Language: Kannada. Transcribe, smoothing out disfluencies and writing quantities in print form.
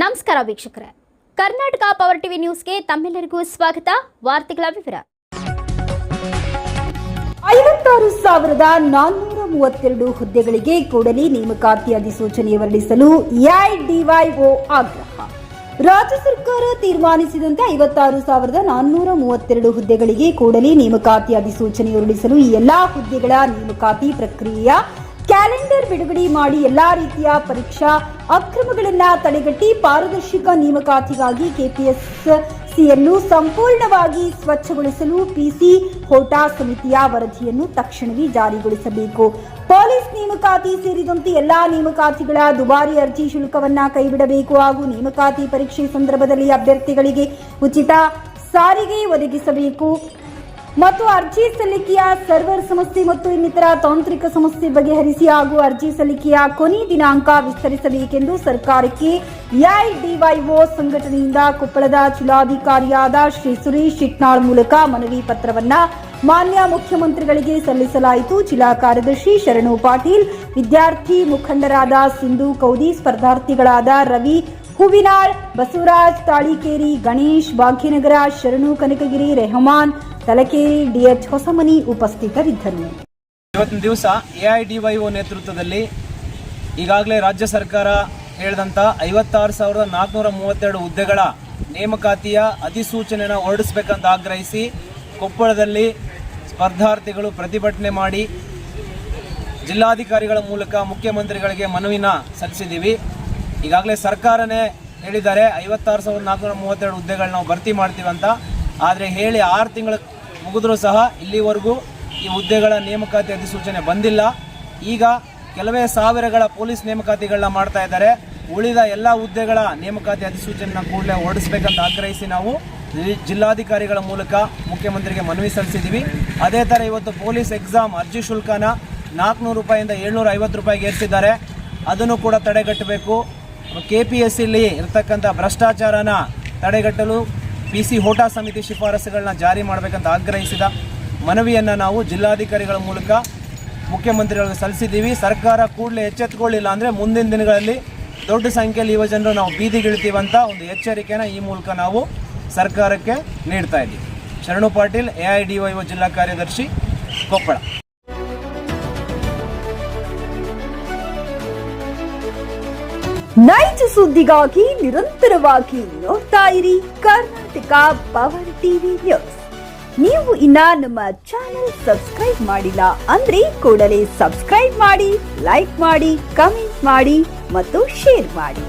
ನಮಸ್ಕಾರ ವೀಕ್ಷಕರೇ, ಕರ್ನಾಟಕ ಪವರ್ ಟಿವಿ ನ್ಯೂಸ್ಗೆ ತಮ್ಮೆಲ್ಲರಿಗೂ ಸ್ವಾಗತ. ವಾರ್ತೆಗಳ ವಿವರ. 56,432 ಹುದ್ದೆಗಳಿಗೆ ಕೂಡಲೇ ನೇಮಕಾತಿ ಅಧಿಸೂಚನೆ ಹೊರಡಿಸಲು ಎಐಡಿವೈಒ ಆಗ್ರಹ. ರಾಜ್ಯ ಸರ್ಕಾರ ತೀರ್ಮಾನಿಸಿದಂತೆ 56,432 ಹುದ್ದೆಗಳಿಗೆ ಕೂಡಲೇ ನೇಮಕಾತಿ ಅಧಿಸೂಚನೆ ಹೊರಡಿಸಲು ಈ ಎಲ್ಲಾ ಹುದ್ದೆಗಳ ನೇಮಕಾತಿ ಪ್ರಕ್ರಿಯೆಯ ಕ್ಯಾಲೆಂಡರ್ ಬಿಡುಗಡೆ ಮಾಡಿ ಎಲ್ಲಾ ರೀತಿಯ ಪರೀಕ್ಷಾ ಅಕ್ರಮಗಳನ್ನು ತಡೆಗಟ್ಟಿ ಪಾರದರ್ಶಕ ನೇಮಕಾತಿಗಾಗಿ ಕೆಪಿಎಸ್ಸಿಯನ್ನು ಸಂಪೂರ್ಣವಾಗಿ ಸ್ವಚ್ಛಗೊಳಿಸಲು ಪಿಸಿ ಹೋಟಾ ಸಮಿತಿಯ ವರದಿಯನ್ನು ತಕ್ಷಣವೇ ಜಾರಿಗೊಳಿಸಬೇಕು. ಪೊಲೀಸ್ ನೇಮಕಾತಿ ಸೇರಿದಂತೆ ಎಲ್ಲಾ ನೇಮಕಾತಿಗಳ ದುಬಾರಿ ಅರ್ಜಿ ಶುಲ್ಕವನ್ನು ಕೈಬಿಡಬೇಕು ಹಾಗೂ ನೇಮಕಾತಿ ಪರೀಕ್ಷೆ ಸಂದರ್ಭದಲ್ಲಿ ಅಭ್ಯರ್ಥಿಗಳಿಗೆ ಉಚಿತ ಸಾರಿಗೆ ಒದಗಿಸಬೇಕು ಮತ್ತು ಅರ್ಜಿ ಸಲ್ಲಿಕೆಯ ಸರ್ವರ್ ಸಮಸ್ಯೆ ಮತ್ತು ಇನ್ನಿತರ ತಾಂತ್ರಿಕ ಸಮಸ್ಯೆ ಬಗೆಹರಿಸಿ ಹಾಗೂ ಅರ್ಜಿ ಸಲ್ಲಿಕೆಯ ಕೊನೆ ದಿನಾಂಕ ವಿಸ್ತರಿಸಬೇಕೆಂದು ಸರ್ಕಾರಕ್ಕೆ ಎಐಡಿವೈಒ ಸಂಘಟನೆಯಿಂದ ಕೊಪ್ಪಳದ ಜಿಲ್ಲಾಧಿಕಾರಿಯಾದ ಶ್ರೀ ಸುರೇಶ್ ಶಿಟ್ನಾಳ್ ಮೂಲಕ ಮನವಿ ಪತ್ರವನ್ನ ಮಾನ್ಯ ಮುಖ್ಯಮಂತ್ರಿಗಳಿಗೆ ಸಲ್ಲಿಸಲಾಯಿತು. ಜಿಲ್ಲಾ ಕಾರ್ಯದರ್ಶಿ ಶರಣು ಪಾಟೀಲ್, ವಿದ್ಯಾರ್ಥಿ ಮುಖಂಡರಾದ ಸಿಂಧು ಕೌದಿ, ಸ್ಪರ್ಧಾರ್ಥಿಗಳಾದ ರವಿ ಹೂವಿನಾಳ್, ಬಸವರಾಜ್ ತಾಳಿಕೇರಿ, ಗಣೇಶ್ ಭಾಗ್ಯನಗರ, ಶರಣು ಕನಕಗಿರಿ, ರೆಹಮಾನ್ ತಲಕೇರಿ, ಡಿಎಚ್ ಹೊಸಮನಿ ಉಪಸ್ಥಿತರಿದ್ದರು. ಇವತ್ತಿನ ದಿವಸ ಎಐಡಿವೈಒ ನೇತೃತ್ವದಲ್ಲಿ ಈಗಾಗಲೇ ರಾಜ್ಯ ಸರ್ಕಾರ ಹೇಳಿದಂಥ 56,432 ಹುದ್ದೆಗಳ ನೇಮಕಾತಿಯ ಅಧಿಸೂಚನೆಯನ್ನು ಹೊರಡಿಸಬೇಕಂತ ಆಗ್ರಹಿಸಿ ಕೊಪ್ಪಳದಲ್ಲಿ ಸ್ಪರ್ಧಾರ್ಥಿಗಳು ಪ್ರತಿಭಟನೆ ಮಾಡಿ ಜಿಲ್ಲಾಧಿಕಾರಿಗಳ ಮೂಲಕ ಮುಖ್ಯಮಂತ್ರಿಗಳಿಗೆ ಮನವಿನ ಸಲ್ಲಿಸಿದ್ದೀವಿ. ಈಗಾಗಲೇ ಸರ್ಕಾರನೇ ಹೇಳಿದ್ದಾರೆ 56,432 ಹುದ್ದೆಗಳು ನಾವು ಭರ್ತಿ ಮಾಡ್ತೀವಿ ಅಂತ. ಆದರೆ ಹೇಳಿ 6 ತಿಂಗಳು ಮುಗಿದ್ರೂ ಸಹ ಇಲ್ಲಿವರೆಗೂ ಈ ಹುದ್ದೆಗಳ ನೇಮಕಾತಿ ಅಧಿಸೂಚನೆ ಬಂದಿಲ್ಲ. ಈಗ ಕೆಲವೇ ಸಾವಿರಗಳ ಪೊಲೀಸ್ ನೇಮಕಾತಿಗಳನ್ನ ಮಾಡ್ತಾ ಇದ್ದಾರೆ. ಉಳಿದ ಎಲ್ಲ ಹುದ್ದೆಗಳ ನೇಮಕಾತಿ ಅಧಿಸೂಚನೆನ ಕೂಡಲೇ ಹೊರಡಿಸಬೇಕಂತ ಆಗ್ರಹಿಸಿ ನಾವು ಜಿಲ್ಲಾಧಿಕಾರಿಗಳ ಮೂಲಕ ಮುಖ್ಯಮಂತ್ರಿಗೆ ಮನವಿ ಸಲ್ಲಿಸಿದ್ದೀವಿ. ಅದೇ ಥರ ಇವತ್ತು ಪೊಲೀಸ್ ಎಕ್ಸಾಮ್ ಅರ್ಜಿ ಶುಲ್ಕನ 400 ರೂಪಾಯಿಂದ 750 ರೂಪಾಯಿಗೆ ಏರಿಸಿದ್ದಾರೆ. ಅದನ್ನು ಕೂಡ ತಡೆಗಟ್ಟಬೇಕು. ಕೆಪಿಎಸ್ಸಿಲಿ ಇರ್ತಕ್ಕಂಥ ಭ್ರಷ್ಟಾಚಾರನ ತಡೆಗಟ್ಟಲು ಪಿಸಿ ಹೋಟಾ ಸಮಿತಿ ಶಿಫಾರಸುಗಳನ್ನ ಜಾರಿ ಮಾಡಬೇಕಂತ ಆಗ್ರಹಿಸಿದ ಮನವಿಯನ್ನು ನಾವು ಜಿಲ್ಲಾಧಿಕಾರಿಗಳ ಮೂಲಕ ಮುಖ್ಯಮಂತ್ರಿಗಳಿಗೆ ಸಲ್ಲಿಸಿದ್ದೀವಿ. ಸರ್ಕಾರ ಕೂಡಲೇ ಎಚ್ಚೆತ್ತುಕೊಳ್ಳಿಲ್ಲ ಅಂದರೆ ಮುಂದಿನ ದಿನಗಳಲ್ಲಿ ದೊಡ್ಡ ಸಂಖ್ಯೆಯಲ್ಲಿ ಯುವಜನರು ನಾವು ಬೀದಿಗಿಳಿತೀವಂತ ಒಂದು ಎಚ್ಚರಿಕೆನ ಈ ಮೂಲಕ ನಾವು ಸರ್ಕಾರಕ್ಕೆ ನೀಡ್ತಾ ಇದ್ದೀವಿ. ಶರಣು ಪಾಟೀಲ್, ಎಐಡಿವೈಒ ಜಿಲ್ಲಾ ಕಾರ್ಯದರ್ಶಿ, ಕೊಪ್ಪಳ. ನೈಜ ಸುದ್ದಿಗಾಗಿ ನಿರಂತರವಾಗಿ ನೋಡ್ತಾ ಇರಿ ಕರ್ನಾಟಕ ಪವರ್ ಟಿವಿ ನ್ಯೂಸ್. ನೀವು ಇನ್ನ ನಮ್ಮ ಚಾನೆಲ್ ಸಬ್ಸ್ಕ್ರೈಬ್ ಮಾಡಿಲ್ಲ ಅಂದ್ರೆ ಕೂಡಲೇ ಸಬ್ಸ್ಕ್ರೈಬ್ ಮಾಡಿ, ಲೈಕ್ ಮಾಡಿ, ಕಮೆಂಟ್ ಮಾಡಿ ಮತ್ತು ಶೇರ್ ಮಾಡಿ.